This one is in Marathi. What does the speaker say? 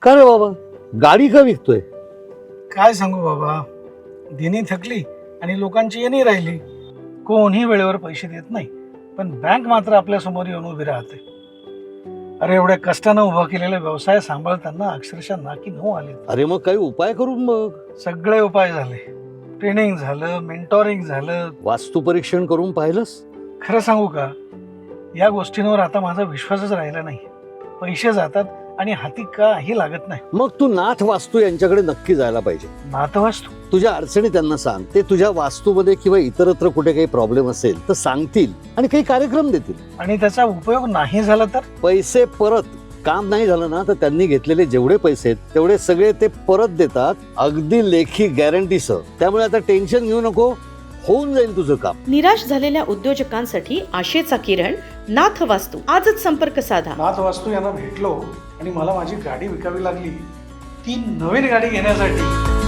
का रे बाबा, गाडी का विकतोय? काय सांगू बाबा, दिनी थकली आणि लोकांची येणी राहिली. कोणी वेळेवर पैसे देत नाही, पण बँक मात्र आपल्या समोर येऊन उभी राहते. अरे एवढ्या कष्टानं उभा केलेला व्यवसाय सांभाळताना अक्षरशः नाकी नऊ आले. अरे मग काही उपाय करून बघ. सगळे उपाय झाले, ट्रेनिंग झालं, मेंटॉरिंग झालं. वास्तुपरीक्षण करून पाहिलंस? खरं सांगू का, या गोष्टींवर आता माझा विश्वासच राहिला नाही. पैसे जातात आणि हाती काही लागत नाही. मग तू नाथ वास्तू यांच्याकडे नक्की जायला पाहिजे. नातवास्तू तुझ्या अडचणी त्यांना सांग, ते तुझ्या वास्तूमध्ये किंवा इतरत्र कुठे काही प्रॉब्लेम असेल तर सांगतील आणि काही कार्यक्रम देतील. आणि त्याचा उपयोग नाही झाला तर? पैसे परत. काम नाही झालं ना तर त्यांनी घेतलेले जेवढे पैसे आहेत तेवढे सगळे ते परत देतात, अगदी लेखी गॅरंटीसह. त्यामुळे आता टेन्शन घेऊ नको, होऊन जाईल तुझं काम. निराश झालेल्या उद्योजकांसाठी आशेचा किरण नाथ वास्तू. आजच संपर्क साधा. नाथ वास्तू यांना भेटलो आणि मला माझी गाडी विकावी लागली, ती नवीन गाडी घेण्यासाठी.